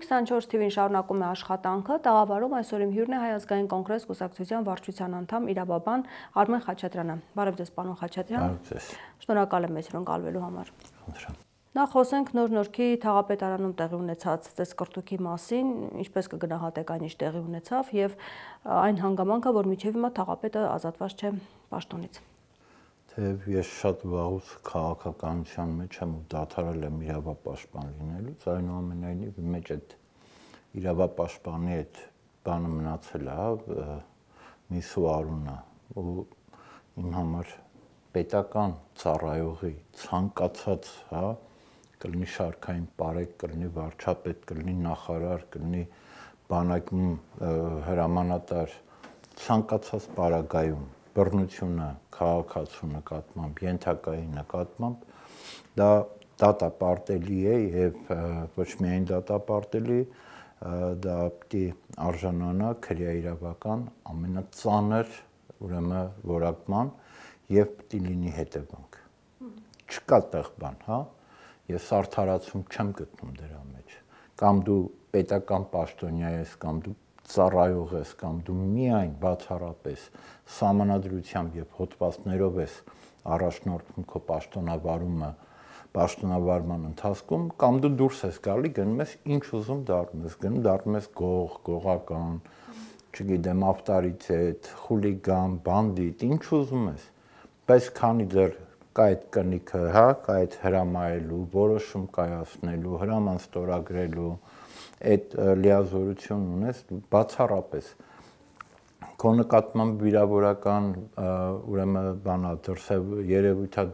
24 թիվին շարունակում է աշխատանքը, տաղավարում այսօր իմ հյուրն է Հայ ազգային կոնգրես կուսակցության վարչության անդամ իրավաբան Արմեն Խաչատրյանը։ Բարև ձեզ, պարոն Խաչատրյան։ Բարև ձեզ։ Շնորհակալ եմ մեզ հյուրընկալվելու համար։ Խնդրեմ։ Նախ խոսենք Նոր-Նորքի թաղապետարանում տեղի ունեցած ծեսկրտուքի մասին, ինչպես կգնահատեք այն, ինչ տեղի ունեցավ, եւ այն հանգամանքը, որ մինչև հիմա թաղապետը ազատված չէ պաշտոնից։ Թեև ես շատ վաղուց քաղաքականության մեջ եմ ու դադարել եմ իրավապաշտպան լինելուց, այնուամենայնիվ մեջ այդ իրավապաշտպանի այդ բանը մնացել է, Միսու Արունը, ու իմ համար պետական ծառայողի ցանկացած, կլինի շարքային պարեկ, կլինի վարչապետ, կլինի նախարար, կլինի բանակում հրամանատար, ցանկացած պարագայում բռնությունը, քաղաքացու նկատմամբ, ենթակայի նկատմամբ դա դատապարտելի է եւ ոչ միայն դատապարտելի, դա պիտի արժանանա քրեաիրավական ամենածանր ուրեմն որակման եւ պիտի լինի հետևանք։ Չկա տեղ բան, ես արդարացում չեմ գտնում դրա մեջ։ Կամ դու պետական պաշտոնյա ես, կամ դու ծառայող ես, կամ դու միայն բացառապես սահմանադրությամբ եւ հոդվածներով ես առաջնորդում քո պաշտոնավարման ընթացքում, կամ դու դուրս ես գալի, գնում ես ինչ ուզում դառնում ես գող, գողական, չգիտեմ, ավտորիտետ, խուլիգան, բանդիտ, ինչ ուզում ես, բայց քանի դեռ կա այդ կնիքը, կա այդ հրամայելու, որոշում կայացնելու, հրաման ստորագրելու, այդ լիազորություն ունես, բացառապես քո նկատմամբ վիրավորական ուրեմն բանա դրսև երևույթա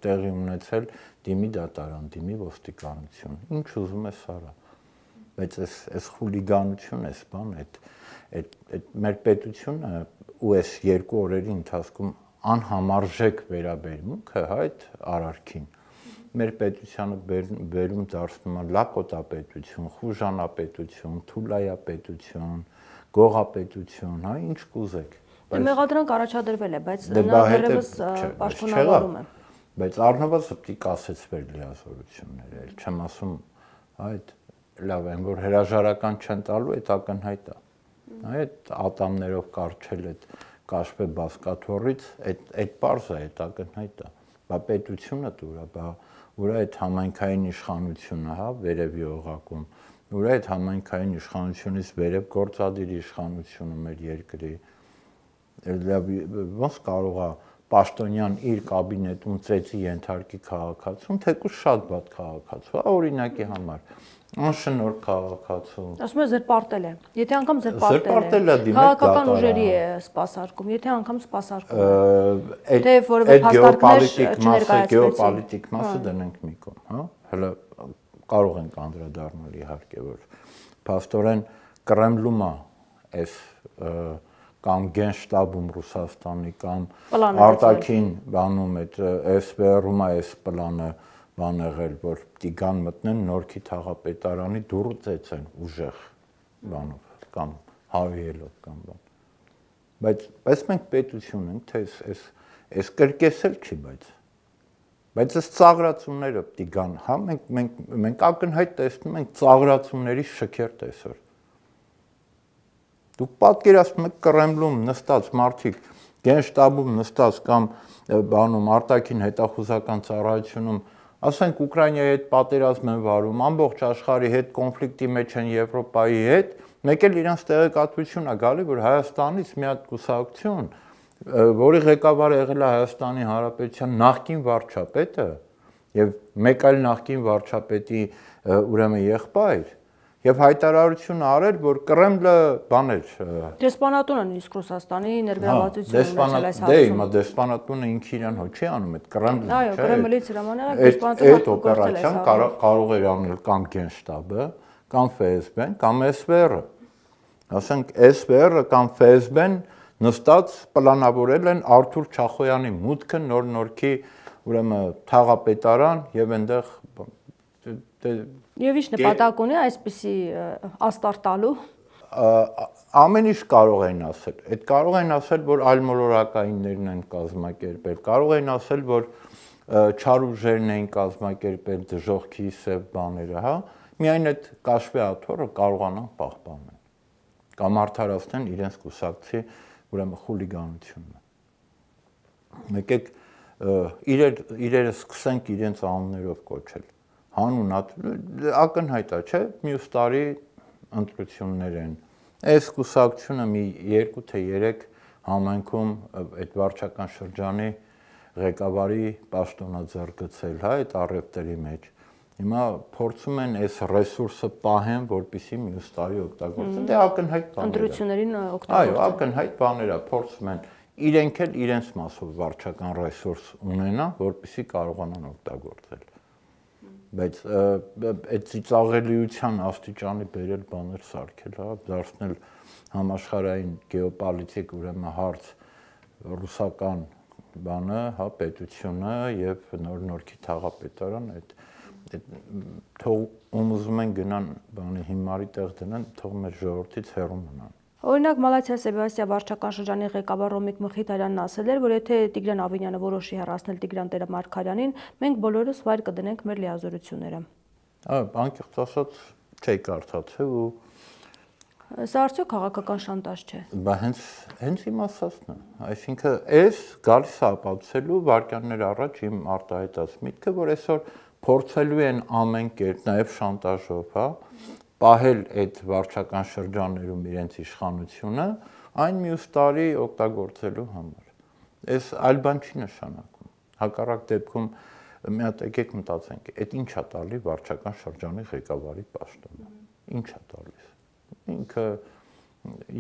տեղի ունեցել, դիմի դատարան, դիմի ոստիկանություն, ինչ ուզում ես արա, բայց այս խուլիգանություն էս բան, այդ մեր պետությունը ու այս երկու օրերի ընթացքում անհամարժեք վերաբերմունքը այդ արարքին մեր պետությանը բերում դարձնում է լակոտապետություն, խուժանապետություն, թուլայապետություն, գողապետություն, ինչ կուզեք։ Մեղադրանք առաջադրվել է, բայց նա դեռևս պաշտոնավարում է։ Բայց առնվազն պիտի կասեցվեր լիազորությունները, չեմ ասում, այդ լավ են, որ հրաժարական չեն տալու, այդ ակնհայտ է։ Այդ ատամներով կարճել այդ կաշվե բասկաթոռից, այդ պարզ է, այդ ակնհայտ է։ Բա պետությունը դուրա, բա ուր այդ համայնքային իշխանությունը, վերևի օղակում, ուր այդ համայնքային իշխանությունից վերև գործադիր իշխանությունը մեր երկրի, ոնց կարող է պաշտոնյան իր կաբինետում ծեծի ենթարկի քաղաքացուն, թեկուզ շատ վատ քաղաքացու, օրինակի համար, անշնորհ քաղաքացու։ Ասում եմ զրպարտել է։ Եթե անգամ զրպարտել է, քաղաքական ուժերի է սպասարկում, եթե անգամ սպասարկում է։ Թե որևէ փաստարկներ գեոպոլիտիկ մասը դնենք մի կողմ, հələ կարող ենք անդրադառնալ իհարկե, որ փաստորեն Կրեմլում է այս կամ Գենշտաբում Ռուսաստանի կամ արտաքին բանում այդ SVR-ում է այս պլանը բան եղել, որ պիտի գան մտնեն Նորքի թաղապետարանի դուռը ծեծեն ուժեղ բանով կամ հավիելով կամ բան։ Բայց մենք պետություն ենք, թե այս կրկեսել չի, բայց այս ծաղրացումները պիտի գան, մենք ակնհայտ տեսնում ենք ծաղրացումների շքերթ այսօր։ Դուք պատկերացնում եք Կրեմլում նստած մարդիկ, Գենշտաբում նստած կամ բանում արտաքին հետախուզական ծառայությունում, ասենք Ուկրաինայի հետ պատերազմ են վարում, ամբողջ աշխարհի հետ կոնֆլիկտի մեջ են Եվրոպայի հետ, մեկ էլ իրանց տեղեկատվություն է գալի, որ Հայաստանից մի հատ կուսակցություն, որի ղեկավարը եղել է Հայաստանի Հանրապետության նախկին վարչապետը եւ մեկ այլ նախկին վարչապետի ուրեմն եղբայր, եւ հայտարարություն արել, որ Կրեմլը բաներ դեսպանատունը նույնիսկ Ռուսաստանի ներգրավվածություն ունեցել այս հարցում։ Հիմա դեսպանատունը ինքը իրան հո չի անում, այդ Կրեմլը։ Այո, Կրեմլից հրամանել դեսպանատունը։ Այդ օպերացիան կարող էր անել կամ Գենշտաբը, կամ ՖՍԲ-ն, կամ SVR-ը։ Ասենք SVR-ը կամ ՖՍԲ-ն նստած պլանավորել են Արթուր Չախոյանի մուտքը Նոր-Նորքի ուրեմն թաղապետարան եւ այնտեղ Եվ ինչ նպատակ ունի այսպիսի աստար տալու։ Ամեն ինչ կարող են ասել։ Այդ կարող են ասել, որ այլ մոլորակայիններն են կազմակերպել, կարող են ասել, որ չար ուժերն են կազմակերպել դժոխքի սև բաները, միայն այդ կաշվի աթոռը կարողանան պահպանել կամ արդարացնեն իրենց կուսակցի ուրեմն խուլիգանությունը։ Եկեք իրերը սկսենք իրենց անուններով կոչել։ Հանուն ակնհայտ է, չէ՞, մյուս տարի ընտրություններ են։ Այս կուսակցությունը մի 2 թե 3 համայնքում այդ վարչական շրջանի ղեկավարի պաշտոնաձեռգցել, հա, այդ առևտրի մեջ։ Հիմա փորձում են այս ռեսուրսը պահեն, որպեսզի մյուս տարի օգտագործեն։ Դե ակնհայտ բաներ։ Ընտրություններին օգտագործեն։ Այո, ակնհայտ բաներ է, փորձում են իրենք էլ իրենց մասով վարչական ռեսուրս ունենան, որպեսզի կարողանան օգտագործել։ Բայց այդ ծիծաղելիության աստիճանի բերել բաներ սարքել, հա, դարձնել համաշխարհային գեոպոլիտիկ ուրեմն հարց ռուսական բանը, հա, պետությունը եւ նոր-նորքի թաղապետարան այդ թող ում ուզում են գնան բանի հիմարի տեղ դնան, թող մեր ժողովրդից հեռու մնան։ Օրինակ Մալաթիա Սեբաստիա վարչական շրջանի ղեկավար Ռոմիկ Մխիթարյանն ասել էր, որ եթե Տիգրան Ավինյանը որոշի հեռացնել Տիգրան Տեր-Մարգարյանին, մենք բոլորս վայր կդնենք մեր լիազորությունները։ Անկեղծ ասած չէի կարդացել ու Սա արդյոք քաղաքական շանտաժ չէ։ Բա հենց իմ ասածն է, այսինքն այս գալիս է ապացուցելու վարքյաններ առաջ իմ արտահայտած միտքը, որ այսօր փորձելու են ամեն կերպ, նաև շանտաժով, հա, պահել այդ վարչական շրջաններում իրենց իշխանությունը, այն մյուս տարի օգտագործելու համար։ Այս այլ բան չի նշանակում։ Հակառակ դեպքում մի հատ եկեք մտածենք, այդ ի՞նչ է տալի վարչական շրջանի ղեկավարի պաշտոնը։ Ի՞նչ է տալիս։ Ինքը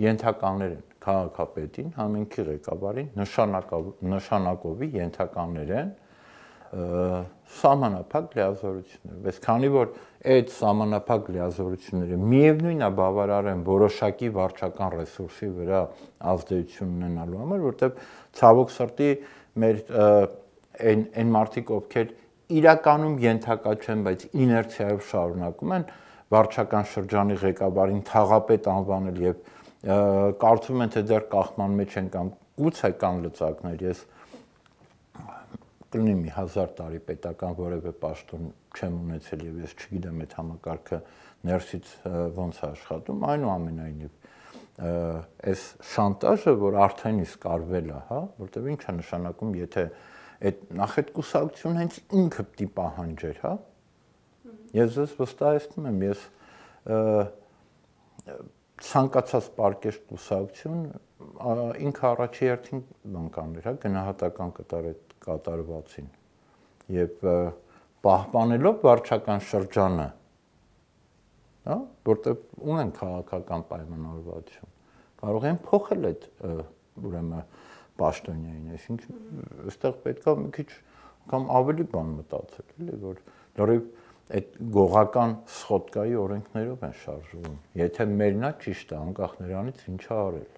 ենթականներ են քաղաքապետին, համենքի ղեկավարին, նշանակովի ենթականներ են սահմանափակ լիազորություններ, բայց քանի որ այդ սահմանափակ լիազորությունները միևնույն է բավարար են որոշակի վարչական ռեսուրսի վրա ազդեցություն ունենալու համար, որտեղ ցավոք սրտի մեր այն մարդիկ, ովքեր իրականում ենթակա չեն, բայց իներցիայով շարունակում են վարչական շրջանի ղեկավարին թաղապետ անվանել եւ կարծում են թե դեռ կախման մեջ են կամ գուցե կան լծակներ, ես կլինի մի 1000 տարի պետական որևէ պաշտոն չեմ ունեցել եւ ես չգիտեմ այդ համակարգը ներսից ոնց է աշխատում, այնուամենայնիվ այս շանտաժը, որ արդեն իսկ արվել է, հա, որտեղ ինչ է նշանակում, եթե այդ նախ այդ կուսակցությունը հենց ինքը պիտի պահանջեր, հա։ Ես ձեզ վստահեցնում եմ, ես ցանկացած պարկեշտ կուսակցություն ինքը առաջի հերթին բան կաներ, հա, գնահատական կատարվածին եւ պահպանելով վարչական շրջանը, հա, որտեղ ունեն քաղաքական պայմանավորվածություն, կարող են փոխել այդ ուրեմն պաշտոնյային, այսինքն այստեղ պետք է մի քիչ կամ ավելի բան մտածել, էլի, որ լրիվ այդ գողական սխոտկայի օրենքներով են շարժվում։ Եթե մերնա ճիշտ է, անկախ նրանից ինչ է արել։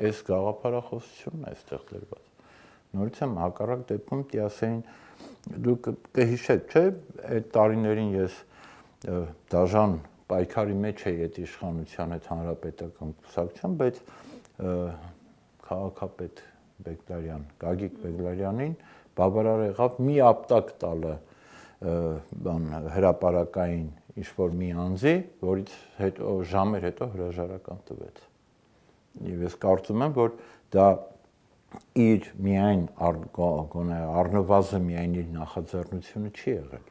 Այս գաղափարախոսությունն է այստեղ դրված։ Նորից եմ հակառակ դեպքում դիասային դուք կհիշեք, չէ՞, այդ տարիներին ես դաժան պայքարի մեջ էի այդ իշխանության այդ հանրապետական կուսակցության, բայց քաղաքապետ Բեգլարյան, Գագիկ Բեգլարյանին բավարար եղավ մի ապտակ տալը բան հրապարակային ինչ-որ մի անձի, որից հետո ժամեր հետո հրաժարական տվեց։ Եվ ես կարծում եմ, որ դա իր միայն գոնե առնվազն միայն իր նախաձեռնությունը չի եղել։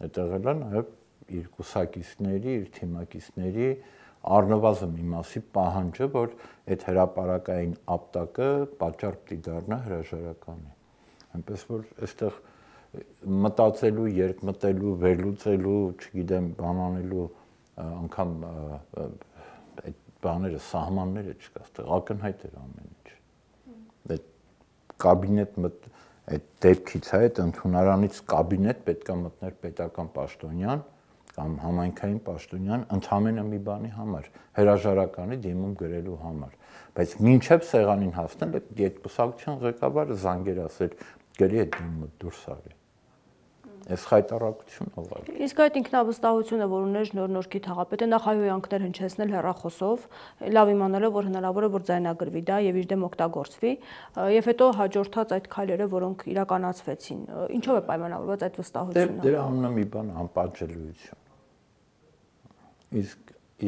Այդ եղել է նաև իր կուսակիցների, իր թիմակիցների առնվազն մի մասի պահանջը, որ այդ հրապարակային ապտակը պատճառ պիտի դառնա հրաժարականի։ Այնպես որ այստեղ մտածելու, երկմտելու, վերլուծելու, չգիտեմ, բանանելու անգամ այդ բաները, սահմանները չկա, այստեղ ակնհայտ էր ամեն ինչ։ Այդ կաբինետ այդ դեպքից է, այդ ընդունարանից կաբինետ պետք է մտներ պետական պաշտոնյան կամ համայնքային պաշտոնյան ընդամենը մի բանի համար, հրաժարականի դիմում գրելու համար, բայց մինչև սեղանին հասնել այդ կուսակցության ղեկավարը զանգեր ասել, գրի այդ դիմը դուրս արի։ Այս խայտառակությունը ուղղակի։ Իսկ այդ ինքնավստահությունը, որ ուներ նոր-նորքի թաղապետը, նախ հայհոյանքներ հնչեցնել հեռախոսով, լավ իմանալով, որ հնարավոր է որ ձայնագրվի դա եւ իր դեմ օգտագործվի, եւ հետո հաջորդած այդ քայլերը, որոնք իրականացվեցին, ինչով է պայմանավորված այդ վստահությունը։ Դրա անունը մի բան անպատժելիություն։ Իսկ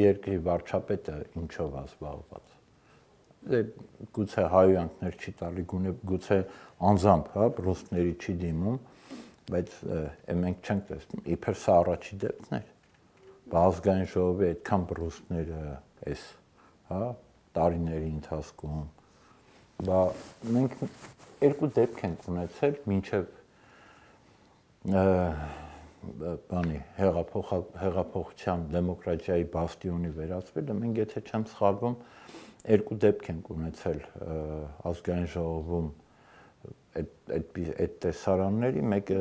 երկրի վարչապետը ինչով է զբաղված։ Գուցե հայհոյանքներ չի տալի, գուցե անձամբ, հա, ռուսների չի դիմում, բայց մենք չենք տեսնում, իբր սա առաջի դեպքն էր։ Ազգային ժողովի այդքան ռուսները այս, հա, տարիների ընթացքում, մենք երկու դեպք ենք ունեցել, մինչև հեղափոխության դեմոկրատիայի բաստիոնի վերածվելը, մենք եթե չեմ սխալվում, երկու դեպք ենք ունեցել ազգային ժողովում այդ տեսարանների, մեկը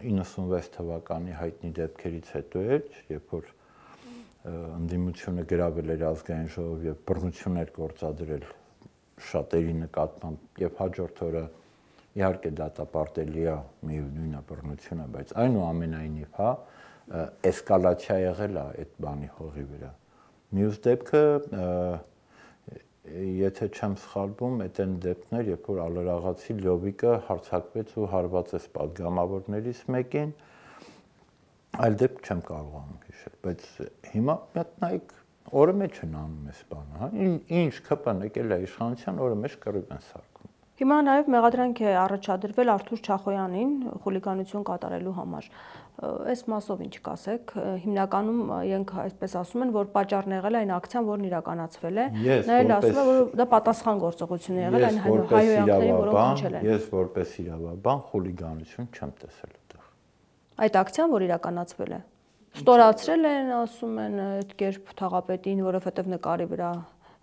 96 թվականի հայտնի դեպքերից հետո էր, երբ որ ընդդիմությունը գրավել էր ազգային ժողով եւ բռնություն էր գործադրել շատերի նկատմամբ եւ հաջորդ օրը իհարկե դատապարտելի է միևնույն բռնությունը, բայց այնուամենայնիվ, հա, էսկալացիա եղել է այդ բանի հողի վրա։ Մյուս դեպքը եթե չեմ սխալվում, այդ են դեպքներ, երբ որ Ալարաղացի Լյովիկը հարձակվեց ու հարվածեց պատգամավորներից մեկին, այլ դեպք չեմ կարողանում հիշել, բայց հիմա նայեք, օրը մեջ են անում այս բանը, հա, ինչ ԿՊ-ն եկել է իշխանության, օրը մեջ կռիվ են սարքում։ Հիմա նաև մեղադրանք է առաջադրվել Արթուր Չախոյանին խուլիգանություն կատարելու համար։ Այս մասով ինչ կասեք, հիմնականում իրենք այսպես ասում են, որ պատճառն եղել է այն ակցիան, որն իրականացվել է, նա էլ ասում է, որ դա պատասխան գործողություն է եղել այն հայհոյանքներին, որոնք հնչել են։ Ես որպես իրավաբան խուլիգանություն չեմ տեսել այդտեղ։ Այդ ակցիան, որ իրականացվել է, ստորացրել են, ասում են, այդ կերպ թաղապետին, որովհետև նկարի վրա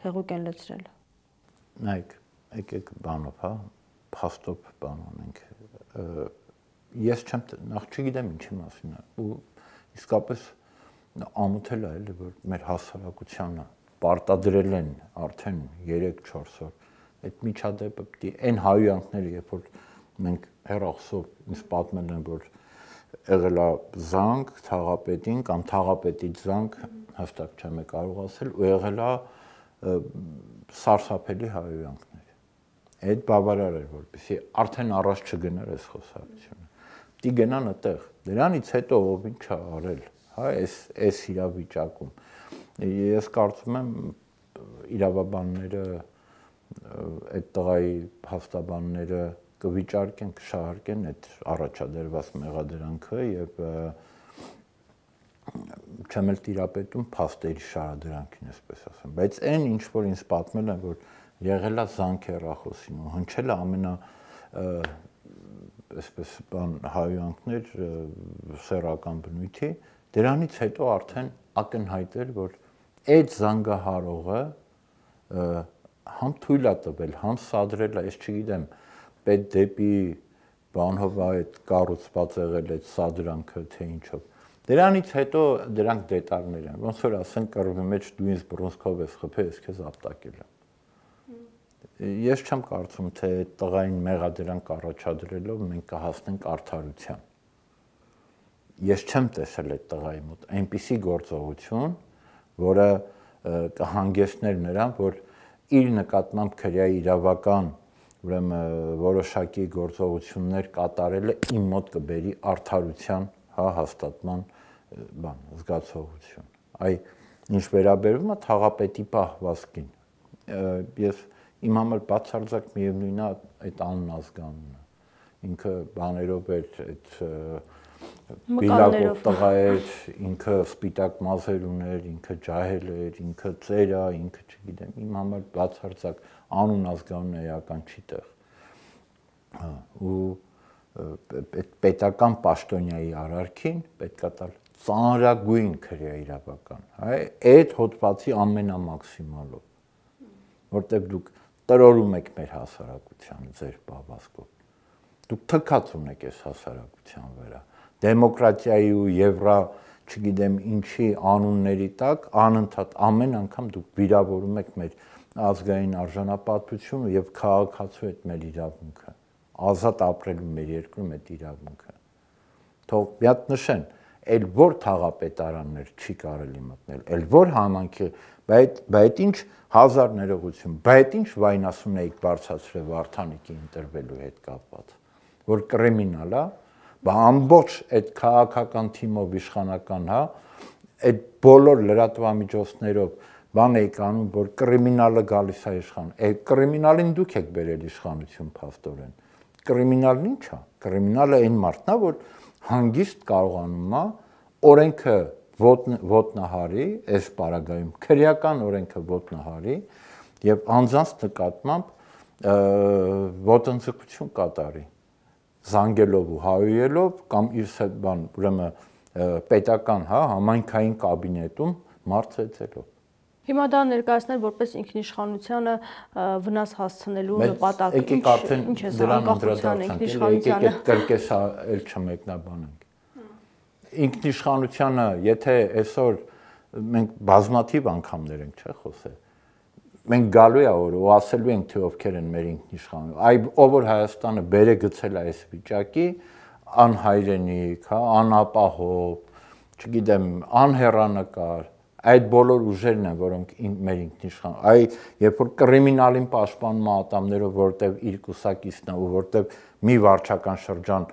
հեղուկ են լցրել։ Նայեք, եկեք բանով, հա, փաստով բան անենք։ Ես չեմ նախ չգիտեմ ինչի մասին է ու իսկապես ամոթել է էլի որ մեր հասարակությանը պարտադրել են արդեն 3-4 օր այդ միջադեպը պիտի այն հայհոյանքները երբ որ մենք հեռախոսով ինձ պատմել են որ եղել է զանգ թաղապետին կամ թաղապետից զանգ հստակ չեմ կարող ասել ու եղել է սարսափելի հայհոյանքներ այդ բավարար էր որպեսզի արդեն առաջ չգներ այս խոսակցությունը դի գնան այդտեղ դրանից հետո ով ինչ է արել հա այս իրավիճակում ես կարծում եմ իրավաբանները այդ տղայի հաստաբանները կվիճարկեն կշահարկեն այդ առաջադրված մեղադրանքը եւ չեմ էլ տիրապետում փաստերի շահադրանքին այսպես ասեմ բայց այն ինչ որ ինձ պատմել են որ եղել է զանգ հեռախոսին ու հնչել է ամենա այսպես բան հայհոյանքներ սեռական բնույթի դրանից հետո արդեն ակնհայտ էր որ այդ զանգահարողը համ թույլ է տվել համ սադրել է ես չգիտեմ պետ դեպի բանով այդ կառուցված եղել այդ սադրանքը թե ինչով դրանից հետո դրանք դետալներ են ոնց որ ասեն կռվի մեջ դու ինձ բռունցքով ես խփել ես քեզ ապտակել եմ ես չեմ կարծում թե տղային մեղադրանք առաջադրելով մենք կհասնենք արդարության ես չեմ տեսել այդ տղայի մոտ այնպիսի գործողություն որը կհանգեցներ նրան որ իր նկատմամբ քրեայի իրավական ուրեմն որոշակի գործողություններ կատարելը իմ մոտ կբերի արդարության հա հաստատման բան զգացողություն այ ինչ վերաբերում է թաղապետի պահվածքին ես իմ համար բացարձակ միևնույն է այդ անազգանունը ինքը բաներով էր այդ բիլակով տղա էր ինքը սպիտակ մազեր ուներ ինքը ջահել էր ինքը ծեր է ինքը չգիտեմ իմ համար բացարձակ անուն ազգանուն էական չի տեղ ու այդ պետական պաշտոնյայի արարքին պետքա տալ ծանրագույն քրեա իրավական այդ հոդվածի ամենամաքսիմալով որտեղ դուք տրորում եք մեր հասարակությանը ձեր պահվածքով դուք թքած ունեք այս հասարակության վրա դեմոկրատիայի ու եվրա չգիտեմ ինչի անունների տակ անընդհատ ամեն անգամ դուք վիրավորում եք մեր ազգային արժանապատվությունը եւ քաղաքացու այդ մեր իրավունքը ազատ ապրելու մեր երկրում այդ իրավունքը թող մի հատ նշեն, այլ որ թաղապետարաններ չի կարելի մտնել, այլ որ համանքի, բայց ինչ հազար ներողություն, բայց ինչ վայնասուն էիք բարձրացրել Վարդանիկի ընտրվելու հետ կապված, որ կրիմինալ է, բա ամբողջ այդ քաղաքական թիմով իշխանական, հա, այդ բոլոր լրատվամիջոցներով բան էիք անում, որ կրիմինալը գալիս է իշխան, այդ կրիմինալին դուք եք բերել իշխանություն փաստորեն, կրիմինալն ի՞նչ է, կրիմինալը այն մարդն է, որ հանգիստ կարողանում է օրենքը ոտնահարի, այս պարագայում քրեական օրենքը ոտնահարի եւ անձանց նկատմամբ ոտնձգություն կատարի, զանգելով ու հայոյելով կամ իր բան, ուրեմն պետական, հա, համայնքային կաբինետում մարդ ծեծելով։ Հիմա դա ներկայացնել որպես ինքնիշխանությանը վնաս հասցնելու նպատակ, ինչ է սա անկախության ինքնիշխանությանը կրկես էլ չմեկնաբանենք։ Ինքնիշխանությանը, եթե այսօր մենք բազմաթիվ անգամներ ենք, չէ՞ խոսել, մենք գալու է որ ու ասելու ենք թե ովքեր են մեր ինքնիշխան, այ ով որ Հայաստանը բերե գցել է այս վիճակի, անհայրենիք, հա, անապահով, չգիտեմ, անհեռանկար, այդ բոլոր ուժերն են, որոնք մեր ինքնիշխան, այ երբ որ կրիմինալին պաշտպանում է ատամներով, որտեվ իր կուսակիցն է ու որտեվ մի վարչական շրջան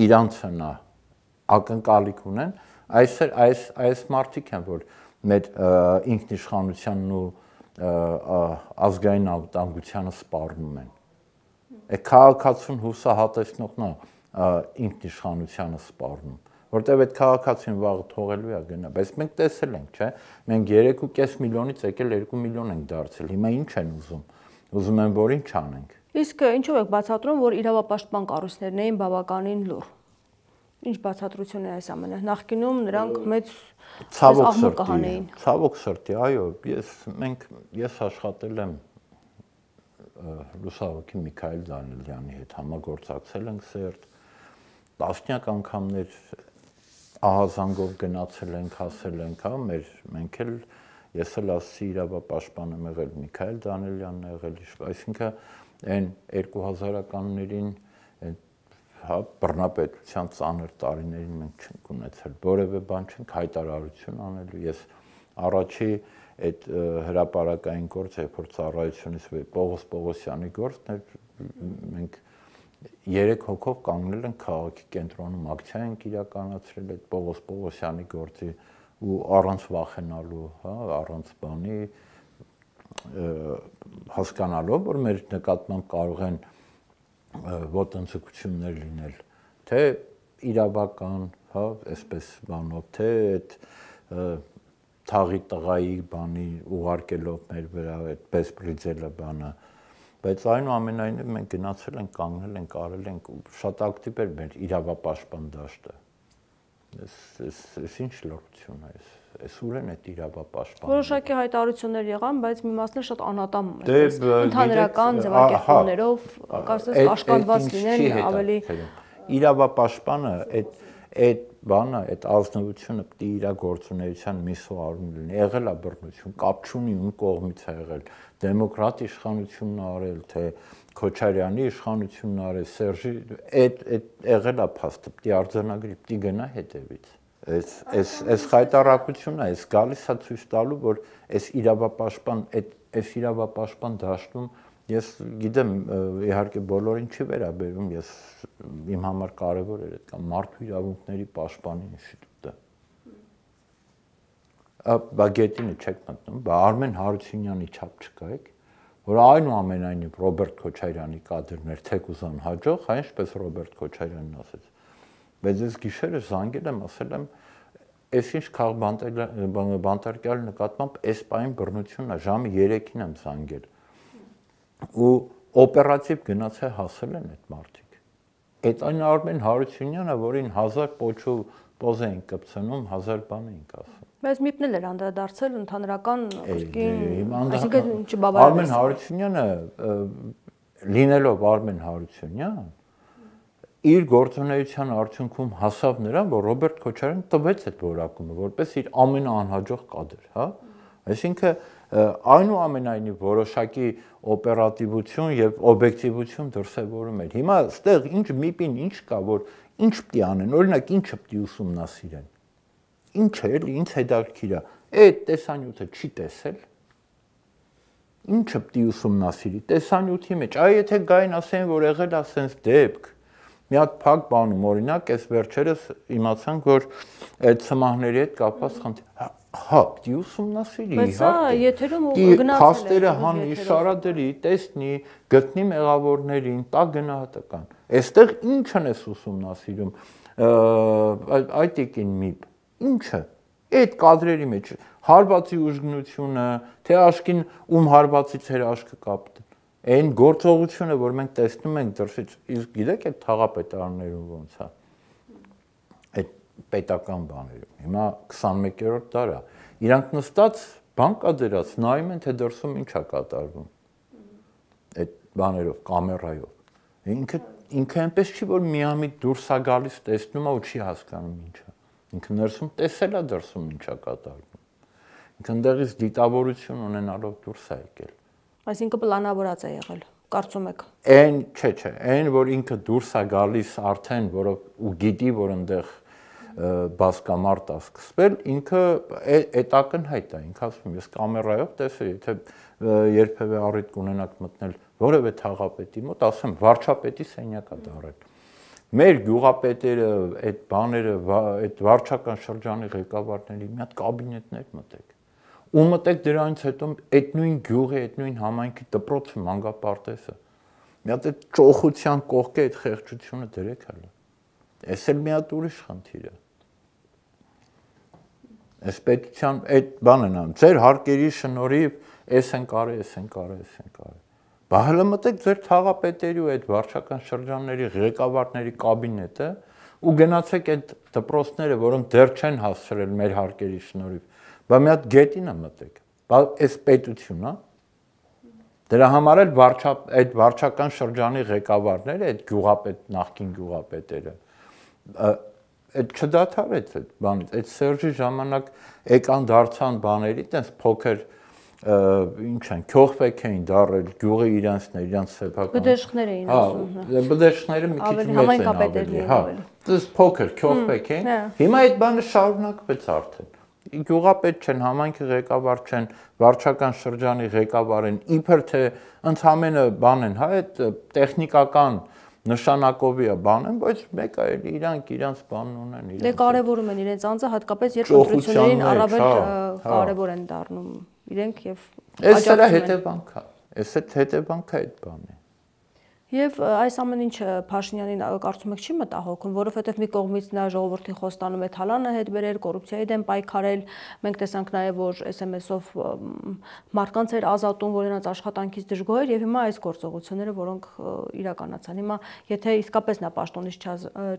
իրանցն է ակնկալիք ունեն, այս մարդիկ են, որ մեր ինքնիշխանությանն ու ազգային անվտանգությանը սպառնում են։ Այդ քաղաքացուն հուսահատեցնողն է ինքնիշխանությանը սպառնում, որտեվ այդ քաղաքացին վաղը թողելու է գնա, բայց մենք տեսել ենք, չէ՞, մենք 3.5 միլիոնից եկել 2 միլիոն ենք դարձել, հիմա ինչ են ուզում են, որ ինչ անենք։ Իսկ ինչով եք բացատրում, որ իրավապաշտպան կառույցներն էին բավականին լուր։ Ինչ բացատրություն է այս ամենը։ Նախկինում նրանք մեծ աղմուկ կհանեին։ Ցավոք սրտի, այո, ես աշխատել եմ լուսահոգի Միքայել Դանիելյանի հետ, համագործակցել ենք սերտ, տասնյակ անգամներ ահազանգով գնացել ենք, հասել ենք, հա, մենք էլ ես էլ ասի իրավապաշտպան եմ եղել, Միքայել Դանիելյանն է եղել, այսինքն այն 2000-ականներին հա բռնապետության ծանր տարիներին մենք չենք ունեցել որևէ բան չենք հայտարարություն անելու ես առաջի այդ հրապարակային գործը երբ որ ծառայությունից Պողոս Պողոսյանի գործն էր մենք 3 հոգով կանգնել ենք քաղաքի կենտրոնում ակցիա ենք իրականացրել այդ Պողոս Պողոսյանի գործի ու առանց վախենալու հա առանց բանի հասկանալով որ մեր նկատմամբ կարող են ոտնձգություններ լինել, թե իրավական, հա, այսպես բանով, թե այդ թաղի տղայի բանի ուղարկելով մեր վրա այդ բեսպրիձելը բանը, բայց այնուամենայնիվ մենք գնացել ենք, կանգնել ենք, արել ենք շատ ակտիվ էր մեր իրավապաշտպան դաշտը։ Այս ինչ լրություն է, այս ուր են այդ իրավապաշտպանը։ Որոշակի հայտարարություններ եղան, բայց մի մասն էլ շատ անատամ է, ընդհանրական ձևակերպումներով, կարծես կաշկանդված լինեն ավելի իրավապաշտպանը այդ բանը, այդ ազնվությունը պիտի իր գործունեության միսու առում լինի, եղել է բռնություն, կապ չունի ում կողմից է եղել, դեմոկրատ իշխանությունն է արել, թե Քոչարյանի իշխանությունն է արել, Սերժի, այդ եղել է փաստը, պիտի արձանագրի, պիտի գնա հետևից։ Այս հայտարարությունն է, այս գալիս է ցույց տալու, որ այս իրավապաշտպան դաշտում ես գիտեմ իհարկե բոլորին չի վերաբերում, ես իմ համար կարևոր էր այդ կամ մարդու իրավունքների պաշտպանի ինստիտուտը։ Բա գետինը չեք մտնում, բա Արմեն Հարությունյանի չափ չկայք, որ այնուամենայնիվ Ռոբերտ Քոչարյանի կադրներ թեկուզան հաջող, այնպես Ռոբերտ Քոչարյանն ասեց։ Բայց ես գիշերը զանգել եմ, ասել եմ, այս ինչ քաղբանտարկյալի նկատմամբ այս պահին բռնությունն է, ժամը 3-ին եմ զանգել։ Ու օպերատիվ գնացել հասել են այդ մարդիկ։ Այդ այն Արմեն Հարությունյանը, որին 1000 պոչով պոզ էին կպցնում, 1000 բան էին ասում։ Բայց միպն էլ էր անդրադարձել ընդհանրական խոսքին, այսինքն չբավարար։ Արմեն Հարությունյանը լինելով Արմեն Հարությունյան իր գործունեության արդյունքում հասավ նրան, որ Ռոբերտ Քոչարյանը տվեց այդ որակումը, որպես իր ամենաանհաջող կադր, հա։ Այսինքն այնուամենայնիվ որոշակի օպերատիվություն եւ օբյեկտիվություն դրսեւորում էր։ Հիմա այստեղ ինչ միպին ինչ կա, որ Ինչ պիտի անեն, օրինակ ինչը պիտի ուսումնասիրեն։ Ինչը էլի ինձ հետաքրքիր է, այդ տեսանյութը չի տեսել։ Ինչը պիտի ուսումնասիրի, տեսանյութի մեջ, այ եթե գային ասեն, որ եղել է ասենց դեպք, մի հատ փակ բանում, օրինակ, այս վերջերս իմացանք, որ այդ սմահների հետ կապված խնդիր, հա, պիտի ուսումնասիրի, բայց սա եթերում գնացել է, փաստերը հանի, շարադրի, տեսնի, գտնի մեղավորներին, տա գնահատական։ Այստեղ ինչն ես ուսումնասիրում, այդ եկին միբ, ինչը, այդ կադրերի մեջ, հարվածի ուժգնությունը, թե աշկին ում հարվածից էր աշկը կապտել, այն գործողությունը, որ մենք տեսնում ենք դրսից, իսկ գիտեք այդ թաղապետարաններում ոնց է, այդ պետական բաներում, հիմա 21-րդ դար է, իրանք նստած բան կա դրած, նայում են, թե դրսում ինչ է կատարվում, այդ բաներով, կամերայով, ինքը այնպես չի, որ միամիտ դուրս է գալիս, տեսնում է ու չի հասկանում ինչ է, ինքը ներսում տեսել է դրսում ինչ է կատարվում, ինքը ընդեղից դիտավորություն ունենալով դուրս է եկել։ Այսինքն պլանավորած է եղել, կարծում եք։ Այն, չէ, այն, որ ինքը դուրս է գալիս արդեն, որով ու գիտի, որ այնտեղ բասկամարտ է սկսվել, ինքը այդ ակնհայտ է, ինքը ասում, ես կամերայով տեսա, եթե երբևէ առիթ կունենաք մտնել որևէ թաղապետի մոտ, ասեմ, վարչապետի սենյակ է դարել։ Մեր գյուղապետերը, այդ բաները, այդ վարչական շրջանի ղեկավարների մի հատ կաբինետներ մտեք։ Ու մտեք դրանից հետո այդ նույն գյուղի, այդ նույն համայնքի դպրոցը, մանկապարտեզը։ Մի հատ այդ ճոխության կողքի այդ խեղճությունը դրեք հələ։ Էս էլ մի հատ ուրիշ խնդիր է։ Այս պետության այդ բանն է, ձեր հարկերի շնորհիվ էս են կարել, էս են կարել, էս են կարել։ Բա հələ մտեք ձեր թաղապետերի ու այդ վարչական շրջանների ղեկավարների կաբինետը ու գնացեք այդ դպրոցները, որոնք դեռ չեն հասցրել մեր հարկերի շնորհիվ, բա մի հատ գետին է մտեք, բա այս պետությունն է, դրա համար էլ այդ վարչական շրջանի ղեկավարները, այդ գյուղապետ, նախկին գյուղապետերը, այդ չդադարեց այդ բանից, այդ Սերժի ժամանակ եկան դարձան բաների, տենց փոքր ինչ են, քյոխվեք էին դարել, գյուղի իրանցներ, իրանց սեփական։ Բդեշխներ էին ասում։ Բդեշխները մի քիչ մեծ են ավելի, հա։ Դες փոքր քյոխվեք էին։ Հիմա այդ բանը շարունակվեց արդեն։ Գյուղապետ չեն, համայնքի ղեկավար չեն, վարչական շրջանի ղեկավար են, իբր թե ընդհանրապես բան են, հա, այդ տեխնիկական նշանակովի է բան են, բայց մեկ է իրանք իրանց բանն ունեն, իրանք։ Դե կարևորում են իրենց անձը, հատկապես երբ ընտրություններին առավել կարևոր են դառնում իրենք եւ այս սրա հետևանք է, այս հետևանքը այդ բանն է։ Եվ այս ամեն ինչը Փաշինյանին կարծում եք չի մտահոգում, որովհետև մի կողմից նա ժողովրդին խոստանում է թալանը հետ բերել, կոռուպցիայի դեմ պայքարել, մենք տեսանք նաև որ SMS-ով մարդկանց էր ազատում, որ նրանց աշխատանքից դժգոհ էր եւ հիմա այս գործողությունները, որոնք իրականացան։ Հիմա եթե իսկապես նա պաշտոնից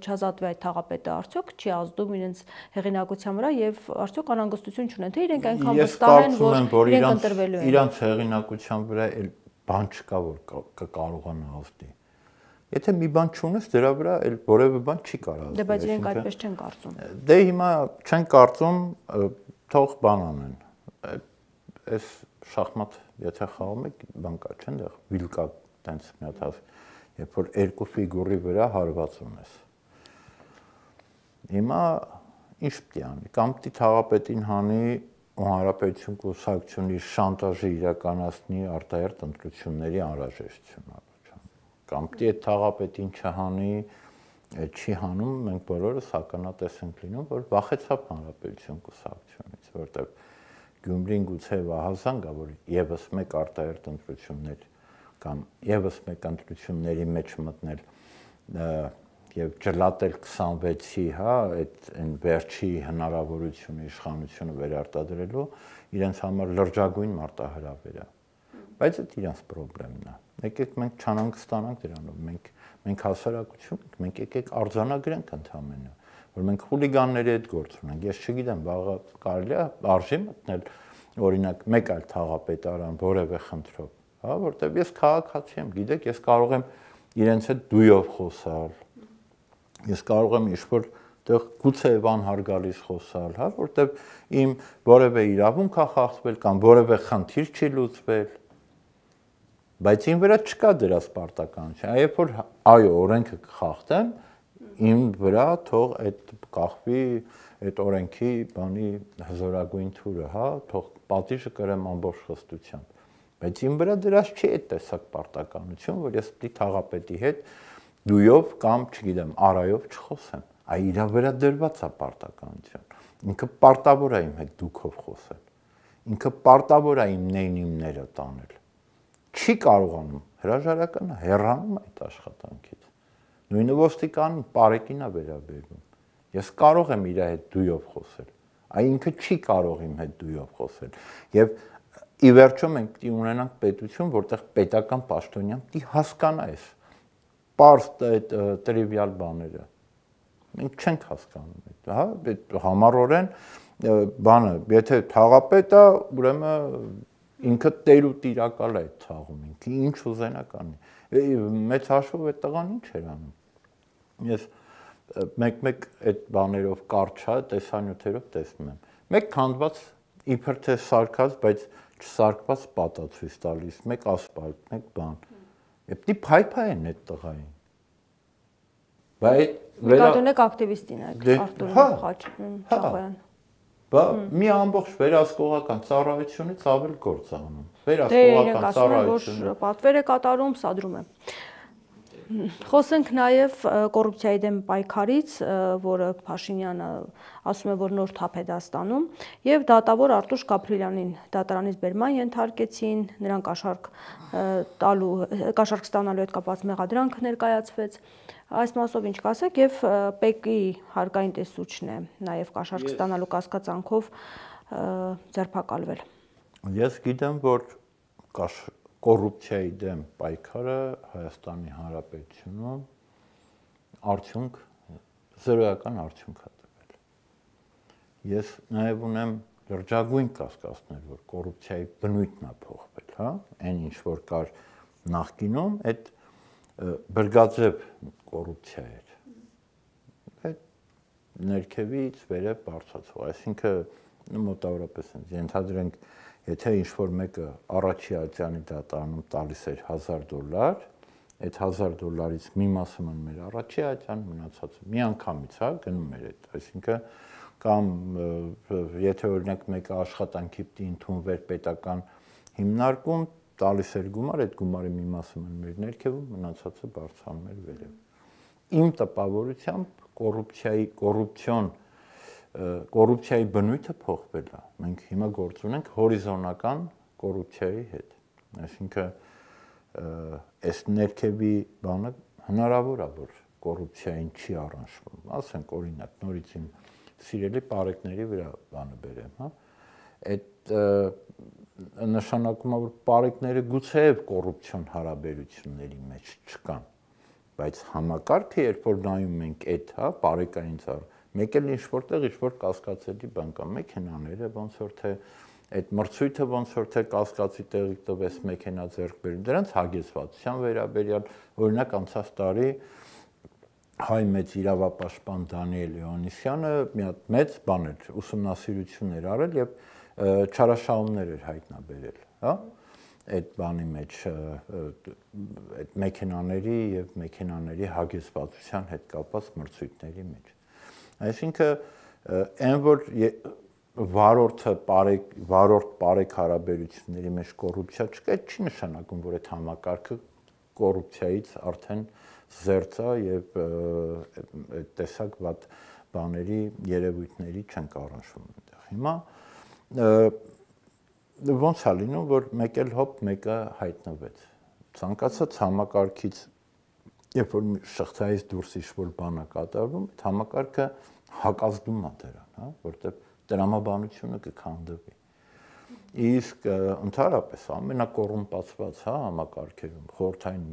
չազատվի այդ թաղապետը, արդյոք չի ազդում իրենց հեղինակության վրա եւ արդյոք անհանգստություն չունեն, թե իրենք այնքան վստահ են, որ իրենք ընտրվելու են։ Իրանց հեղինակության վրա բան չկա, որ կկարողանա ազդի։ Եթե մի բան չունես, դրա վրա էլ որևէ բան չի կարող ազդել։ Դե բայց իրենք այդպես չեն կարծում։ Դե հիմա չեն կարծում, թող բան անեն։ Այս շախմատ, եթե խաղում եք, բան կա, չեն դեռ վիլկա տենց մի հատ, երբ որ երկու ֆիգուրի վրա հարված ունես։ Հիմա ինչ պիտի անի, կամ պիտի թաղապետին հանի ու հանրապետություն կուսակցությունի շանտաժը իրականացնի արտահերթ ընտրությունների անհրաժեշտություն առաջանում։ Կամ պիտի այդ թաղապետին չհանի, չի հանում, մենք բոլորս ականատես ենք լինում, որ վախեցավ հանրապետություն կուսակցությունից, որտեղ Գյումրին գուցե վահազանգ է, որ եւս մեկ արտահերթ ընտրություններ կամ եւս մեկ ընտրությունների մեջ մտնել եւ ջլատել 26-ի, հա, այն վերջի հնարավորությունը իշխանությունը վերարտադրելու իրենց համար լրջագույն մարտահրավեր է։ Բայց դա իրենց խնդիրն է։ Եկեք մենք չանհանգստանանք դրանով, մենք հասարակություն ենք, մենք եկեք արձանագրենք ընդհանրապես, որ մենք խուլիգանների հետ գործ ունենք։ Ես չգիտեմ, վաղը կարելի է արժի մտնել օրինակ մեկ այլ թաղապետարան որևէ խնդրով, հա, որտեղ ես քաղաքացի եմ, գիտեք, ես կարող եմ իրենց հետ դույով խոսալ, ես կարող եմ ինչ-որ տեղ գուցե անհարգալից խոսալ, հա, որտեղ իմ որևէ իրավունք է խախտվել կամ որևէ խնդիր չի լուծվել, բայց ին վրա չկա դրա սպարտականություն, այ երբ որ այո, օրենքը կխախտեմ, իմ վրա թող այդ կախվի այդ օրենքի բանի հզորագույն թուրը, հա, թող պատիժը կրեմ ամբողջ խստությամբ։ Բայց իմ վրա դրած չի այդ տեսակ պարտականություն, որ ես պիտի թաղապետի հետ դույով կամ, չգիտեմ, արայով չխոսեմ։ Այ իր վրա դրված է պարտականություն։ Ինքը պարտավոր է իմ հետ դուքով խոսել։ Ինքը պարտավոր է իմ նեյնիմները տանել։ Չի կարողանում, հրաժարականը հեռանում այդ աշխատանքից։ Նույնը ոստիկանին պարեկին է վերաբերվում։ Ես կարող եմ իր հետ դույով խոսել, այ ինքը չի կարող իմ հետ դույով խոսել։ Եվ ի վերջո մենք պիտի ունենանք պետություն, որտեղ պետական պաշտոնյան պիտի հասկանա այս պարզ այդ տրիվիալ բաները։ Մենք չենք հասկանում այդ, հա, այդ համառորեն բանը, եթե թաղապետ է, ուրեմն ինքը տեր ու տիրակալ է այդ թաղում, ինքը ինչ ուզենա կանի։ Մեծ հաշվով այդ տղան ինչ էր անում։ Ես մեկ-մեկ այդ բաներով կարճ հա տեսանյութերով տեսնում եմ։ Մեկ քանդված իբր թե սարքած, բայց չսարքված պատա ցույց տալիս, մեկ ասֆալտ, մեկ բան։ Պետք է փայփայեն այդ տղային։ Բայց Նկատունեք ակտիվիստին եք Արտուր Չախոյան։ Բա մի ամբողջ վերահսկողական ծառայությունից ավել գործ անում։ Վերահսկողական ծառայությունը պատվեր է կատարում, սադրում է։ Խոսենք նաև կոռուպցիայի դեմ պայքարից, որը Փաշինյանը ասում է, որ նոր թափ է դաստանում, եւ դատավոր Արտուշ Գաբրիելյանին դատարանից բերման ենթարկեցին, նրան կաշառք ստանալու հետ կապված մեղադրանք ներկայացվեց։ Այս մասով ինչ կասեք, եւ ՊԵԿ-ի հարկային տեսուչն է նաև կաշառք ստանալու կասկածանքով ձերբակալվել։ Ես գիտեմ, որ կոռուպցիայի դեմ պայքարը Հայաստանի Հանրապետությունում արդյունք զրոյական արդյունք է տվել։ Ես նաև ունեմ լրջագույն կասկածներ, որ կոռուպցիայի բնույթն է փոխվել, հա, այն ինչ որ կար նախկինում, այդ բրգաձև կոռուպցիա էր։ Այդ ներքևից վերև բարձրացող, այսինքն մոտավորապես ենթադրենք, եթե ինչ-որ մեկը առաջի ատյանի դատարանում տալիս էր $1000, այդ $1000-ից մի մասը մնում էր առաջի ատյան, մնացածը միանգամից, հա, գնում էր այդ, այսինքն կամ եթե օրինակ մեկը աշխատանքի պիտի ընդունվեր պետական հիմնարկում, տալիս էր գումար, այդ գումարի մի մասը մնում էր ներքևում, մնացածը բարձրանում էր վերև։ Իմ տպավորությամբ կոռուպցիայի բնույթը փոխվել է։ Մենք հիմա գործ ունենք հորիզոնական կոռուպցիայի հետ։ Այսինքն այս ներքևի բանը հնարավոր է, որ կոռուպցիային չի առնչվում։ Ասենք օրինակ նորից իմ սիրելի պարեկների վրա բանը բերեմ, հա։ Այդ նշանակում է, որ պարեկները գուցեև կոռուպցիոն հարաբերությունների մեջ չկան, բայց համակարգը երբ որ նայում ենք այդ, հա, պարեկային ծառ, մեկ էլ ինչ-որտեղ ինչ-որ կասկածելի բան կա, մեքենաները ոնց որ թե այդ մրցույթը ոնց որ թե կասկածի տեղի տվեց մեքենա ձեռք բերում, դրանց հագեցվածության վերաբերյալ, օրինակ անցած տարի հայ մեծ իրավապաշտպան Դանիել Հովհաննիսյանը մի հատ մեծ բան էր, ուսումնասիրություն էր արել եւ չարաշահումներ էր հայտնաբերել, հա, այդ բանի մեջ, այդ մեքենաների եւ մեքենաների հագեցվածության հետ կապված մրցույթների մեջ։ Այսինքն այն որ վարորդ բարեկ հարաբերությունների մեջ կոռուպցիա չկա, այդ չի նշանակում, որ այդ համակարգը կոռուպցիայից արդեն զերծ է եւ այդ տեսակ վատ բաների երևույթների չեն առնչվում այնտեղ։ Հիմա ոնց է լինում, որ մեկ էլ հոп մեկը հայտնվեց։ Ցանկացած համակարգից երբ որ շղթայից դուրս ինչ-որ բան է կատարվում, այդ համակարգը հակազդում է դրան, հա, որտեղ տրամաբանությունը կքանդվի։ Իսկ ընդհանրապես ամենակոռումպացված, հա, համակարգերում խորհրդային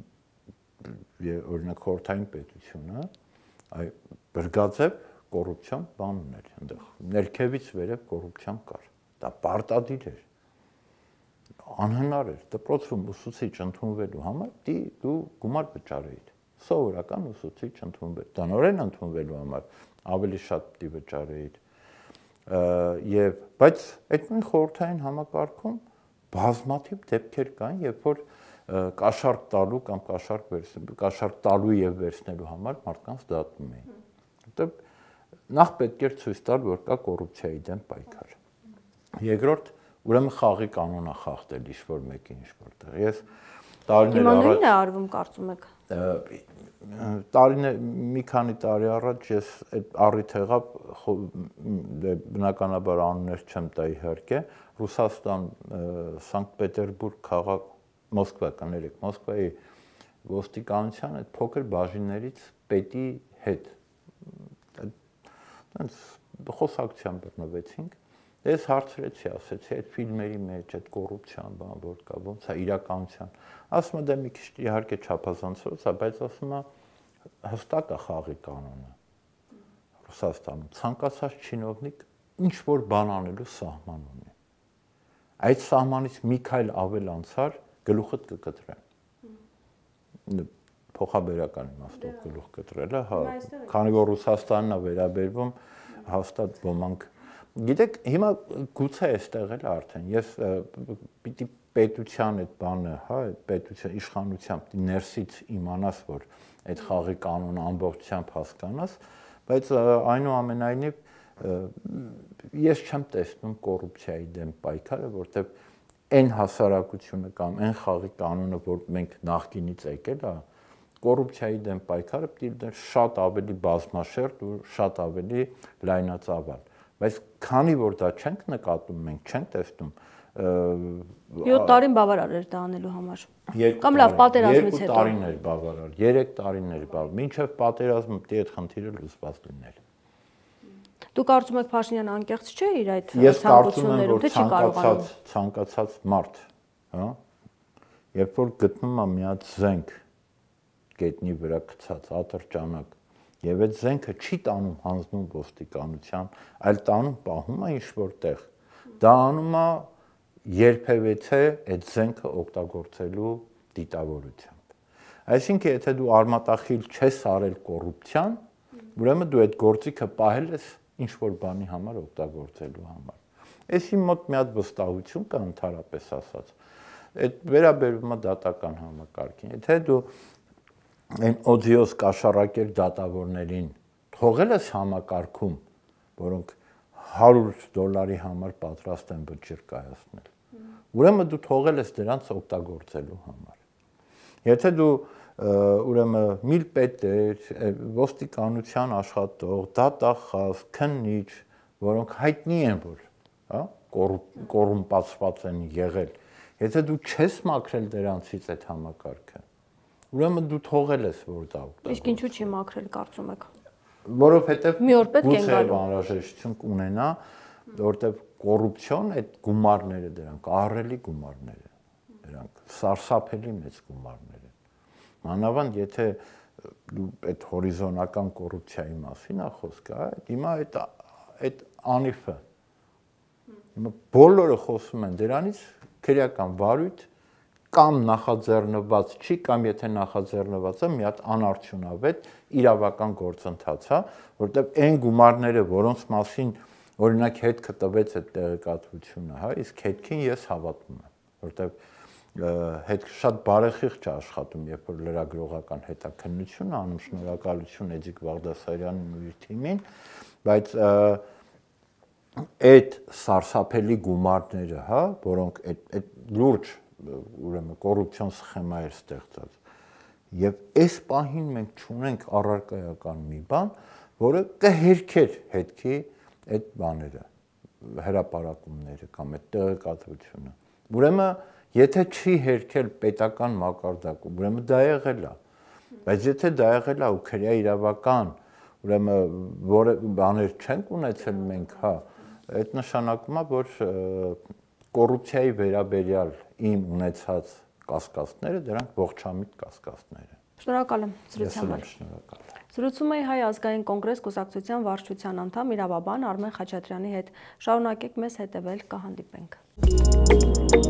օրինակ խորհրդային պետությունը, այ բրգաձև կոռուպցիոն բան ուներ, այնտեղ ներքևից վերև կոռուպցիան կար։ Դա պարտադիր էր։ Անհնար էր դպրոցում ուսուցիչ ընդունվելու համար դու գումար վճարեիր։ Սովորական ուսուցիչ ընդունվել, տնօրեն ընդունվելու համար ավելի շատ պիտի վճարեիր։ Բայց այդ նույն խորհրդային համակարգում բազմաթիվ դեպքեր կան, երբ որ կաշառք տալու կամ կաշառք տալու եւ վերցնելու համար մարդկանց դատում էին։ Որտեղ նախ պետք էր ցույց տալ, որ կա կոռուպցիայի դեմ պայքար։ Երկրորդ, ուրեմն խաղի կանոնը խախտել ինչ-որ մեկին ինչ-որտեղ։ Ես տարիներ առաջ նույնն է արվում, կարծում եք։ Մի քանի տարի առաջ ես այդ առիթ եղավ, բնականաբար անուններ չեմ տա իհարկե, Ռուսաստան, Սանկտ Պետերբուրգ քաղաք, Մոսկվա կներեք, Մոսկվայի ոստիկանության այդ փոքր բաժիններից պետի հետ այնց խոսակցության բռնվեցինք։ Ես հարցրեցի, ասեցի, այդ ֆիլմերի մեջ այդ կոռուպցիան բան որ կա, ոնց է իրականության։ Ասում է, դե մի քիչ իհարկե չափազանցված է, բայց ասում է հստակ է խաղի կանոնը։ Ռուսաստանում ցանկացած չինովնիկ ինչ որ բան անելու սահման ունի։ Այդ սահմանից մի քայլ ավել անցար գլուխդ կկտրեն։ Փոխաբերական իմաստով գլուխ կտրելը, հա, քանի որ Ռուսաստանն է վերաբերվում, հաստատ ոմանք գիտեք, հիմա գուցե այստեղ էլ արդեն ես պիտի պետության այդ բանը, հա, այդ պետության իշխանությամբ ներսից իմանաս, որ այդ խաղի կանոնը ամբողջությամբ հասկանաս, բայց այնուամենայնիվ ես չեմ տեսնում կոռուպցիայի դեմ պայքարը, որտեղ այն հասարակությունը կամ այն խաղի կանոնը, որ մենք նախկինից եկել է, կոռուպցիայի դեմ պայքարը պիտի շատ ավելի բազմաշերտ ու շատ ավելի լայնածավալ։ Բայց քանի որ դա չենք նկատում, մենք չենք տեսնում 7 տարին բավարար էր դա անելու համար։ Կամ լավ, պատերազմից հետո 2 տարիներ բավարար, 3 տարիներ բավարար, մինչև պատերազմը պիտի այդ խնդիրը լուծված լիներ։ Դու կարծում ես Փաշինյանը անկեղծ չէ իր այդ ցանկություններում, թե չի կարողանում ցանկացած մարդ, հա, երբ որ գտնում է մի հատ զենք գետնի վրա գցած ատրճանակ եւ այդ զենքը չի տանում հանձնում ոստիկանության, այլ տանում պահում է ինչ-որ տեղ։ Դա անում է երբևէ այդ զենքը օգտագործելու դիտավորությամբ։ Այսինքն, եթե դու արմատախիլ չես արել կոռուպցիան, ուրեմն դու այդ գործիքը պահել ես ինչ-որ բանի համար օգտագործելու համար։ Այս իմ մոտ մի հատ վստահություն կա ընդհանրապես ասած։ Այդ վերաբերվում է դատական համակարգին։ Եթե դու այն օդիոս կաշառակեր դատավորներին թողել ես համակարգում, որոնք $100 համար պատրաստ են վճիռ կայացնել։ Ուրեմն դու թողել ես դրանց օգտագործելու համար։ Եթե դու ուրեմն միլպետեր, ոստիկանության աշխատող, դատախազ, քննիչ, որոնք հայտնի են, որ, հա, կոռումպացված են եղել, եթե դու չես մաքրել դրանցից այդ համակարգը, ուրեմն դու թողել ես, որ դա օգտագործես։ Իսկ ինչու՞ չի մաքրել, կարծում եք։ Որովհետև մի օր պետք է գալու անհրաժեշտություն կունենա, որովհետև կոռուպցիոն այդ գումարները դրանք ահռելի գումարներ են, դրանք սարսափելի մեծ գումարներ են։ Մանավանդ եթե դու այդ հորիզոնական կոռուպցիայի մասին է խոսքը, հիմա այդ անիֆը հիմա բոլորը խոսում են դրանից քրեական վարույթ կամ նախաձեռնված չի, կամ եթե նախաձեռնված է, մի հատ անարդյունավետ իրավական գործընթաց է, որտեղ այն գումարները, որոնց մասին օրինակ հետքը տվեց այդ տեղեկատվությունը, հա, իսկ հետքին ես հավատում եմ, որտեղ հետ շատ բարեխիղճ է աշխատում, երբ որ լրագրողական հետաքննություն անում, շնորհակալություն Էդիկ Բաղդասարյանին ու իր թիմին, բայց այդ սարսափելի գումարները, հա, որոնք այդ լուրջ ուրեմն կոռուպցիոն սխեմա էր ստեղծած։ Եվ այս պահին մենք չունենք առարկայական մի բան, որը կհերքեր հետքի այդ բաները, հրապարակումները կամ այդ տեղեկատվությունը։ Ուրեմն եթե չի հերքել պետական մակարդակում, ուրեմն դա եղել է։ Բայց եթե դա եղել է ու քրեա իրավական, ուրեմն որը բաներ չենք ունեցել մենք, հա, այդ նշանակում է, որ կոռուպցիայի վերաբերյալ իմ ունեցած կասկածները դրանք ողջամիտ կասկածներ են։ Շնորհակալ եմ զրույցի համար։ Շնորհակալ։ Զրուցում էի Հայ ազգային կոնգրես կուսակցության վարչության անդամ իրավաբան Արմեն Խաչատրյանի հետ։ Շարունակեք մեզ հետևել, կհանդիպենք։